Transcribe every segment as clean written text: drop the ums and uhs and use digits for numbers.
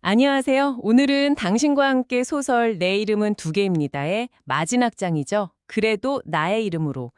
안녕하세요. 오늘은 당신과 함께 소설 내 이름은 두 개입니다의 마지막 장이죠. 그래도 나의 이름으로.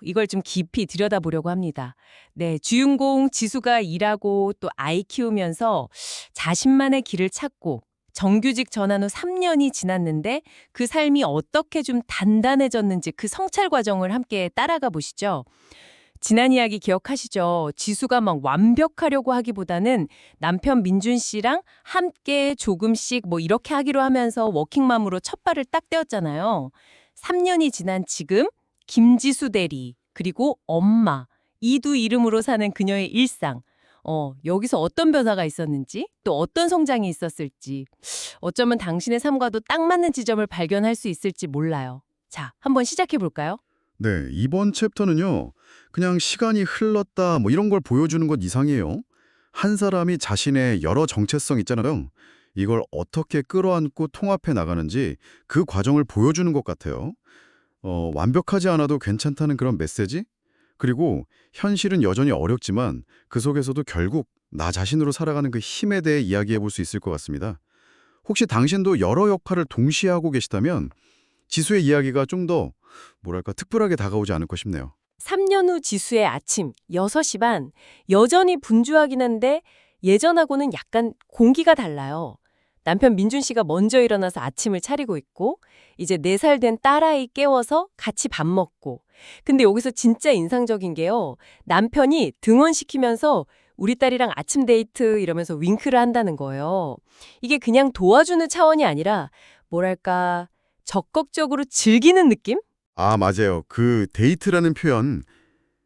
이걸 좀 깊이 들여다보려고 합니다. 네, 주인공 지수가 일하고 또 아이 키우면서 자신만의 길을 찾고 정규직 전환 후 3년이 지났는데 그 삶이 어떻게 좀 단단해졌는지 그 성찰 과정을 함께 따라가 보시죠. 지난 이야기 기억하시죠? 지수가 막 완벽하려고 하기보다는 남편 민준 씨랑 함께 조금씩 뭐 이렇게 하기로 하면서 워킹맘으로 첫 발을 딱 떼었잖아요. 3년이 지난 지금 김지수 대리 그리고 엄마 이 두 이름으로 사는 그녀의 일상. 여기서 어떤 변화가 있었는지 또 어떤 성장이 있었을지 어쩌면 당신의 삶과도 딱 맞는 지점을 발견할 수 있을지 몰라요. 자, 한번 시작해 볼까요? 네, 이번 챕터는요. 그냥 시간이 흘렀다 뭐 이런 걸 보여주는 것 이상이에요. 한 사람이 자신의 여러 정체성 있잖아요. 이걸 어떻게 끌어안고 통합해 나가는지 그 과정을 보여주는 것 같아요. 완벽하지 않아도 괜찮다는 그런 메시지? 그리고 현실은 여전히 어렵지만 그 속에서도 결국 나 자신으로 살아가는 그 힘에 대해 이야기해 볼 수 있을 것 같습니다. 혹시 당신도 여러 역할을 동시에 하고 계시다면 지수의 이야기가 좀 더 뭐랄까 특별하게 다가오지 않을까 싶네요. 3년 후 지수의 아침 6시 반. 여전히 분주하긴 한데 예전하고는 약간 공기가 달라요. 남편 민준 씨가 먼저 일어나서 아침을 차리고 있고 이제 4살 된 딸아이 깨워서 같이 밥 먹고. 근데 여기서 진짜 인상적인 게요. 남편이 등원시키면서 우리 딸이랑 아침 데이트 이러면서 윙크를 한다는 거예요. 이게 그냥 도와주는 차원이 아니라 뭐랄까 적극적으로 즐기는 느낌? 아, 맞아요. 그 데이트라는 표현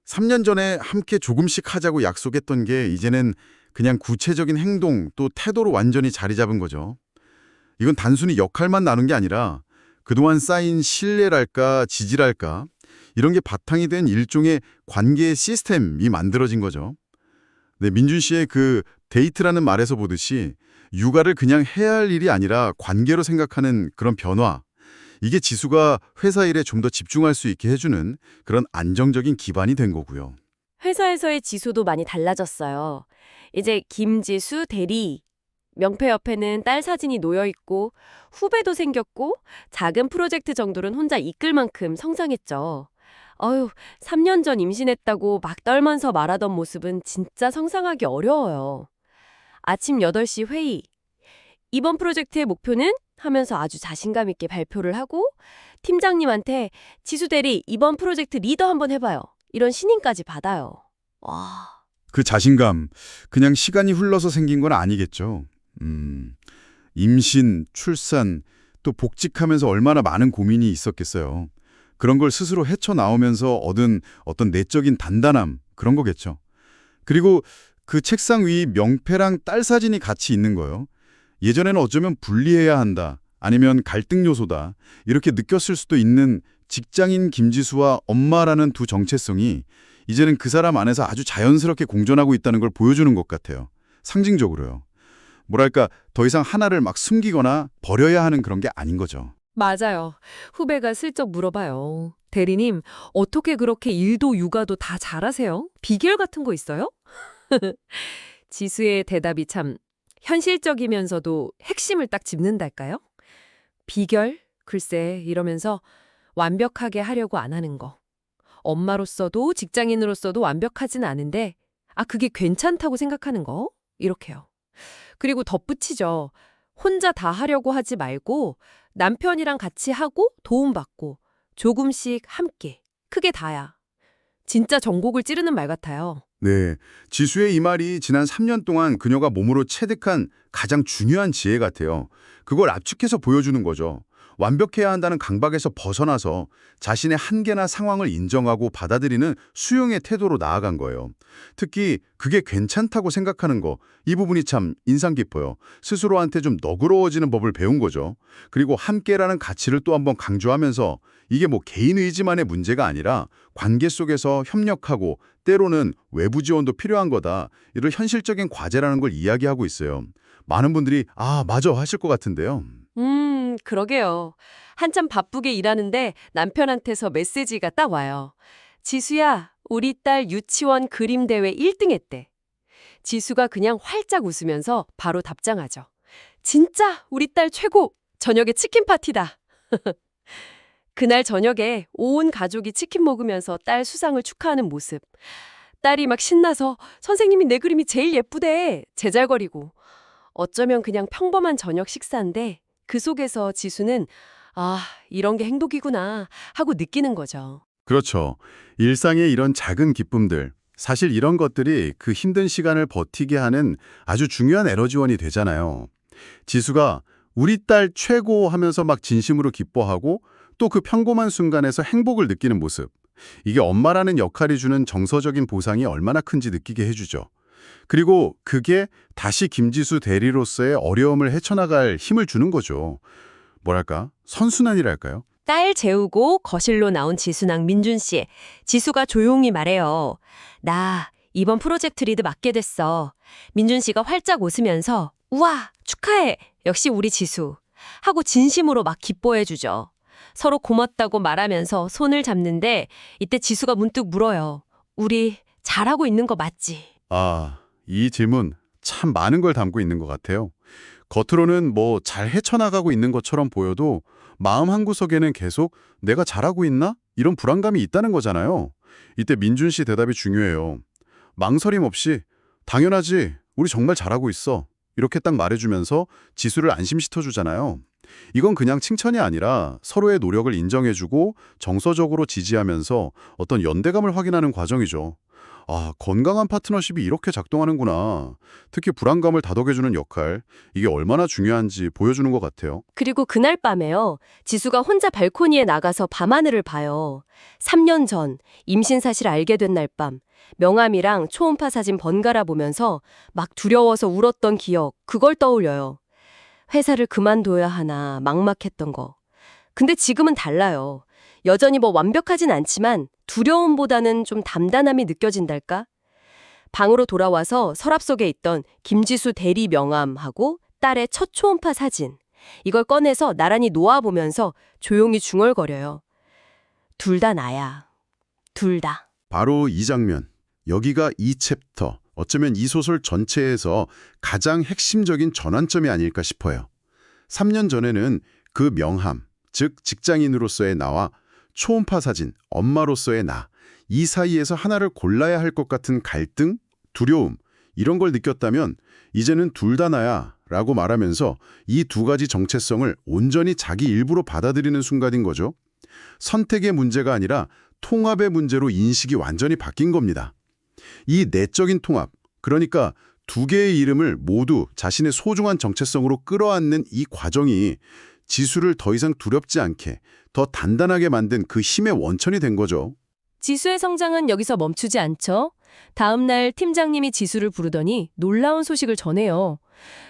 3년 전에 함께 조금씩 하자고 약속했던 게 이제는 그냥 구체적인 행동 또 태도로 완전히 자리 잡은 거죠. 이건 단순히 역할만 나눈 게 아니라 그동안 쌓인 신뢰랄까 지지랄까 이런 게 바탕이 된 일종의 관계의 시스템이 만들어진 거죠. 네, 민준 씨의 그 데이트라는 말에서 보듯이 육아를 그냥 해야 할 일이 아니라 관계로 생각하는 그런 변화. 이게 지수가 회사 일에 좀 더 집중할 수 있게 해주는 그런 안정적인 기반이 된 거고요. 회사에서의 지수도 많이 달라졌어요. 이제 김지수 대리, 명패 옆에는 딸 사진이 놓여 있고 후배도 생겼고 작은 프로젝트 정도는 혼자 이끌 만큼 성장했죠. 어휴, 3년 전 임신했다고 막 떨면서 말하던 모습은 진짜 상상하기 어려워요. 아침 8시 회의. 이번 프로젝트의 목표는? 하면서 아주 자신감 있게 발표를 하고 팀장님한테 지수 대리 이번 프로젝트 리더 한번 해봐요. 이런 신임까지 받아요. 와. 그 자신감, 그냥 시간이 흘러서 생긴 건 아니겠죠. 임신, 출산, 또 복직하면서 얼마나 많은 고민이 있었겠어요. 그런 걸 스스로 헤쳐나오면서 얻은 어떤 내적인 단단함, 그런 거겠죠. 그리고 그 책상 위 명패랑 딸 사진이 같이 있는 거예요. 예전에는 어쩌면 분리해야 한다, 아니면 갈등 요소다, 이렇게 느꼈을 수도 있는 직장인 김지수와 엄마라는 두 정체성이 이제는 그 사람 안에서 아주 자연스럽게 공존하고 있다는 걸 보여주는 것 같아요. 상징적으로요. 뭐랄까, 더 이상 하나를 막 숨기거나 버려야 하는 그런 게 아닌 거죠. 맞아요. 후배가 슬쩍 물어봐요. 대리님, 어떻게 그렇게 일도 육아도 다 잘하세요? 비결 같은 거 있어요? 지수의 대답이 참 현실적이면서도 핵심을 딱 짚는달까요? 비결? 글쎄, 이러면서 완벽하게 하려고 안 하는 거. 엄마로서도 직장인으로서도 완벽하진 않은데, 그게 괜찮다고 생각하는 거? 이렇게요. 그리고 덧붙이죠. 혼자 다 하려고 하지 말고 남편이랑 같이 하고 도움받고 조금씩 함께. 크게 다야. 진짜 전곡을 찌르는 말 같아요. 네, 지수의 이 말이 지난 3년 동안 그녀가 몸으로 체득한 가장 중요한 지혜 같아요. 그걸 압축해서 보여주는 거죠. 완벽해야 한다는 강박에서 벗어나서 자신의 한계나 상황을 인정하고 받아들이는 수용의 태도로 나아간 거예요. 특히 그게 괜찮다고 생각하는 거, 이 부분이 참 인상 깊어요. 스스로한테 좀 너그러워지는 법을 배운 거죠. 그리고 함께라는 가치를 또 한번 강조하면서 이게 뭐 개인 의지만의 문제가 아니라 관계 속에서 협력하고 때로는 외부 지원도 필요한 거다. 이런 현실적인 과제라는 걸 이야기하고 있어요. 많은 분들이 맞아 하실 것 같은데요. 그러게요. 한참 바쁘게 일하는데 남편한테서 메시지가 딱 와요. 지수야, 우리 딸 유치원 그림 대회 1등 했대. 지수가 그냥 활짝 웃으면서 바로 답장하죠. 진짜 우리 딸 최고! 저녁에 치킨 파티다. 그날 저녁에 온 가족이 치킨 먹으면서 딸 수상을 축하하는 모습. 딸이 막 신나서 선생님이 내 그림이 제일 예쁘대. 제잘거리고. 어쩌면 그냥 평범한 저녁 식사인데 그 속에서 지수는 아, 이런 게 행복이구나 하고 느끼는 거죠. 그렇죠. 일상의 이런 작은 기쁨들, 사실 이런 것들이 그 힘든 시간을 버티게 하는 아주 중요한 에너지원이 되잖아요. 지수가 우리 딸 최고 하면서 막 진심으로 기뻐하고 또 그 평범한 순간에서 행복을 느끼는 모습. 이게 엄마라는 역할이 주는 정서적인 보상이 얼마나 큰지 느끼게 해주죠. 그리고 그게 다시 김지수 대리로서의 어려움을 헤쳐나갈 힘을 주는 거죠. 뭐랄까? 선순환이랄까요? 딸 재우고 거실로 나온 지수랑 민준 씨. 지수가 조용히 말해요. 나 이번 프로젝트 리드 맡게 됐어. 민준 씨가 활짝 웃으면서 우와 축하해. 역시 우리 지수. 하고 진심으로 막 기뻐해 주죠. 서로 고맙다고 말하면서 손을 잡는데 이때 지수가 문득 물어요. 우리 잘하고 있는 거 맞지? 아, 이 질문 참 많은 걸 담고 있는 것 같아요. 겉으로는 뭐 잘 헤쳐나가고 있는 것처럼 보여도 마음 한구석에는 계속 내가 잘하고 있나? 이런 불안감이 있다는 거잖아요. 이때 민준 씨 대답이 중요해요. 망설임 없이 당연하지, 우리 정말 잘하고 있어. 이렇게 딱 말해주면서 지수를 안심시켜주잖아요. 이건 그냥 칭찬이 아니라 서로의 노력을 인정해주고 정서적으로 지지하면서 어떤 연대감을 확인하는 과정이죠. 아, 건강한 파트너십이 이렇게 작동하는구나. 특히 불안감을 다독여주는 역할, 이게 얼마나 중요한지 보여주는 것 같아요. 그리고 그날 밤에요. 지수가 혼자 발코니에 나가서 밤하늘을 봐요. 3년 전 임신 사실 알게 된 날 밤 명함이랑 초음파 사진 번갈아 보면서 막 두려워서 울었던 기억, 그걸 떠올려요. 회사를 그만둬야 하나 막막했던 거. 근데 지금은 달라요. 여전히 뭐 완벽하진 않지만 두려움보다는 좀 담담함이 느껴진달까? 방으로 돌아와서 서랍 속에 있던 김지수 대리 명함하고 딸의 첫 초음파 사진. 이걸 꺼내서 나란히 놓아보면서 조용히 중얼거려요. 둘 다 나야. 둘 다. 바로 이 장면, 여기가 이 챕터, 어쩌면 이 소설 전체에서 가장 핵심적인 전환점이 아닐까 싶어요. 3년 전에는 그 명함, 즉 직장인으로서의 나와 초음파 사진, 엄마로서의 나, 이 사이에서 하나를 골라야 할 것 같은 갈등, 두려움, 이런 걸 느꼈다면 이제는 둘 다 나야 라고 말하면서 이 두 가지 정체성을 온전히 자기 일부로 받아들이는 순간인 거죠. 선택의 문제가 아니라 통합의 문제로 인식이 완전히 바뀐 겁니다. 이 내적인 통합, 그러니까 두 개의 이름을 모두 자신의 소중한 정체성으로 끌어안는 이 과정이 지수를 더 이상 두렵지 않게, 더 단단하게 만든 그 힘의 원천이 된 거죠. 지수의 성장은 여기서 멈추지 않죠. 다음 날 팀장님이 지수를 부르더니 놀라운 소식을 전해요.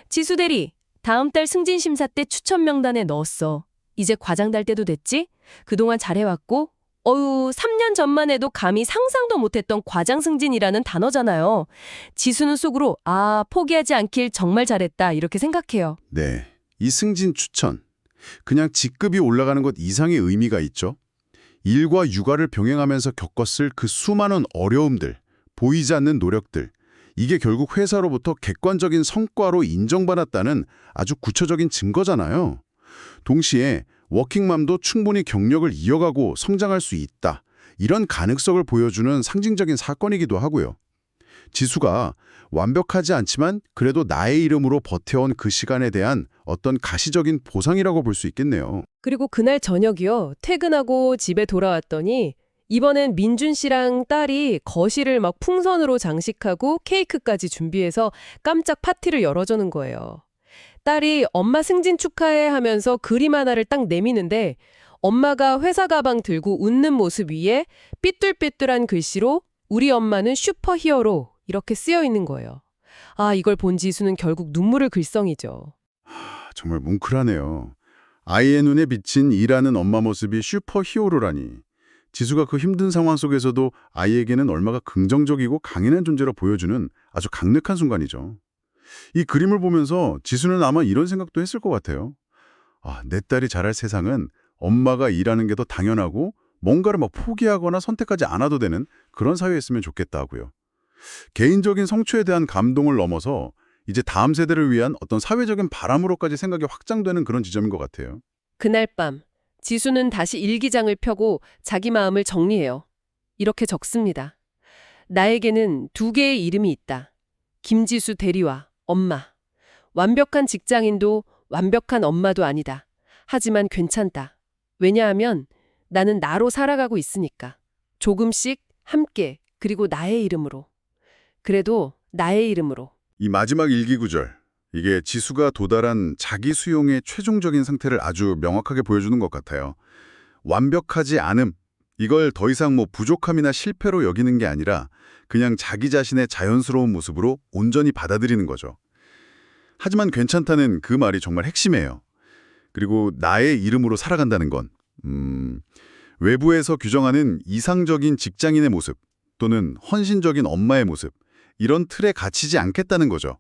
지수 대리, 다음 달 승진 심사 때 추천 명단에 넣었어. 이제 과장 달 때도 됐지? 그동안 잘해왔고 3년 전만 해도 감히 상상도 못했던 과장 승진이라는 단어잖아요. 지수는 속으로 포기하지 않길 정말 잘했다 이렇게 생각해요. 네, 이 승진 추천, 그냥 직급이 올라가는 것 이상의 의미가 있죠. 일과 육아를 병행하면서 겪었을 그 수많은 어려움들, 보이지 않는 노력들, 이게 결국 회사로부터 객관적인 성과로 인정받았다는 아주 구체적인 증거잖아요. 동시에 워킹맘도 충분히 경력을 이어가고 성장할 수 있다. 이런 가능성을 보여주는 상징적인 사건이기도 하고요. 지수가 완벽하지 않지만 그래도 나의 이름으로 버텨온 그 시간에 대한 어떤 가시적인 보상이라고 볼 수 있겠네요. 그리고 그날 저녁이요. 퇴근하고 집에 돌아왔더니 이번엔 민준 씨랑 딸이 거실을 막 풍선으로 장식하고 케이크까지 준비해서 깜짝 파티를 열어주는 거예요. 딸이 엄마 승진 축하해 하면서 그림 하나를 딱 내미는데 엄마가 회사 가방 들고 웃는 모습 위에 삐뚤삐뚤한 글씨로 우리 엄마는 슈퍼히어로 이렇게 쓰여 있는 거예요. 이걸 본 지수는 결국 눈물을 글썽이죠. 정말 뭉클하네요. 아이의 눈에 비친 일하는 엄마 모습이 슈퍼히어로라니. 지수가 그 힘든 상황 속에서도 아이에게는 얼마나 긍정적이고 강인한 존재로 보여주는 아주 강력한 순간이죠. 이 그림을 보면서 지수는 아마 이런 생각도 했을 것 같아요. 내 딸이 자랄 세상은 엄마가 일하는 게 더 당연하고 뭔가를 막 포기하거나 선택하지 않아도 되는 그런 사회였으면 좋겠다고요. 개인적인 성취에 대한 감동을 넘어서 이제 다음 세대를 위한 어떤 사회적인 바람으로까지 생각이 확장되는 그런 지점인 것 같아요. 그날 밤 지수는 다시 일기장을 펴고 자기 마음을 정리해요. 이렇게 적습니다. 나에게는 두 개의 이름이 있다. 김지수 대리와 엄마. 완벽한 직장인도 완벽한 엄마도 아니다. 하지만 괜찮다. 왜냐하면 나는 나로 살아가고 있으니까. 조금씩 함께 그리고 나의 이름으로. 그래도 나의 이름으로. 이 마지막 일기 구절, 이게 지수가 도달한 자기 수용의 최종적인 상태를 아주 명확하게 보여주는 것 같아요. 완벽하지 않음, 이걸 더 이상 부족함이나 실패로 여기는 게 아니라 그냥 자기 자신의 자연스러운 모습으로 온전히 받아들이는 거죠. 하지만 괜찮다는 그 말이 정말 핵심이에요. 그리고 나의 이름으로 살아간다는 건 외부에서 규정하는 이상적인 직장인의 모습 또는 헌신적인 엄마의 모습, 이런 틀에 갇히지 않겠다는 거죠.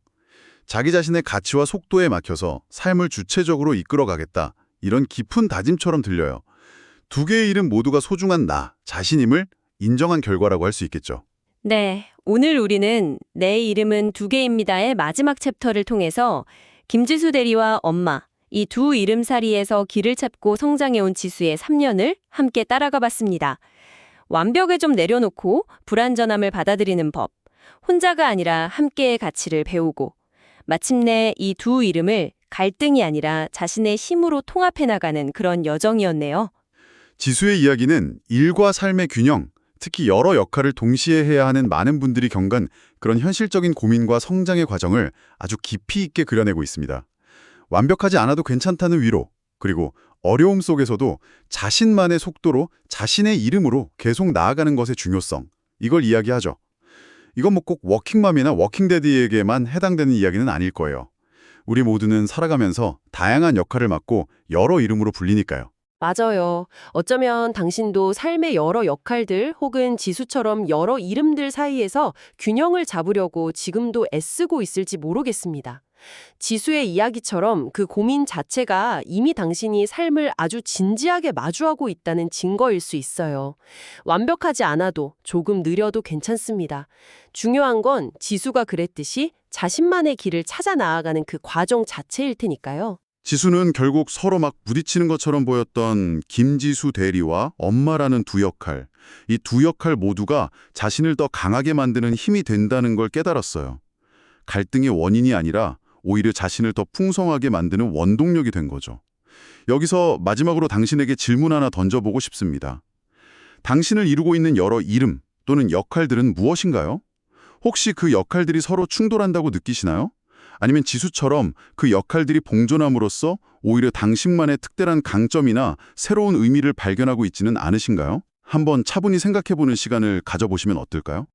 자기 자신의 가치와 속도에 막혀서 삶을 주체적으로 이끌어가겠다, 이런 깊은 다짐처럼 들려요. 두 개의 이름 모두가 소중한 나 자신임을 인정한 결과라고 할 수 있겠죠. 네, 오늘 우리는 내 이름은 두 개입니다의 마지막 챕터를 통해서 김지수 대리와 엄마, 이 두 이름살이에서 길을 찾고 성장해온 지수의 3년을 함께 따라가 봤습니다. 완벽을 좀 내려놓고 불완전함을 받아들이는 법, 혼자가 아니라 함께의 가치를 배우고, 마침내 이 두 이름을 갈등이 아니라 자신의 힘으로 통합해 나가는 그런 여정이었네요. 지수의 이야기는 일과 삶의 균형, 특히 여러 역할을 동시에 해야 하는 많은 분들이 겪은 그런 현실적인 고민과 성장의 과정을 아주 깊이 있게 그려내고 있습니다. 완벽하지 않아도 괜찮다는 위로, 그리고 어려움 속에서도 자신만의 속도로 자신의 이름으로 계속 나아가는 것의 중요성, 이걸 이야기하죠. 이건 꼭 워킹맘이나 워킹데디에게만 해당되는 이야기는 아닐 거예요. 우리 모두는 살아가면서 다양한 역할을 맡고 여러 이름으로 불리니까요. 맞아요. 어쩌면 당신도 삶의 여러 역할들 혹은 지수처럼 여러 이름들 사이에서 균형을 잡으려고 지금도 애쓰고 있을지 모르겠습니다. 지수의 이야기처럼 그 고민 자체가 이미 당신이 삶을 아주 진지하게 마주하고 있다는 증거일 수 있어요. 완벽하지 않아도 조금 느려도 괜찮습니다. 중요한 건 지수가 그랬듯이 자신만의 길을 찾아 나아가는 그 과정 자체일 테니까요. 지수는 결국 서로 막 부딪히는 것처럼 보였던 김지수 대리와 엄마라는 두 역할, 이 두 역할 모두가 자신을 더 강하게 만드는 힘이 된다는 걸 깨달았어요. 갈등의 원인이 아니라 오히려 자신을 더 풍성하게 만드는 원동력이 된 거죠. 여기서 마지막으로 당신에게 질문 하나 던져보고 싶습니다. 당신을 이루고 있는 여러 이름 또는 역할들은 무엇인가요? 혹시 그 역할들이 서로 충돌한다고 느끼시나요? 아니면 지수처럼 그 역할들이 봉존함으로써 오히려 당신만의 특별한 강점이나 새로운 의미를 발견하고 있지는 않으신가요? 한번 차분히 생각해보는 시간을 가져보시면 어떨까요?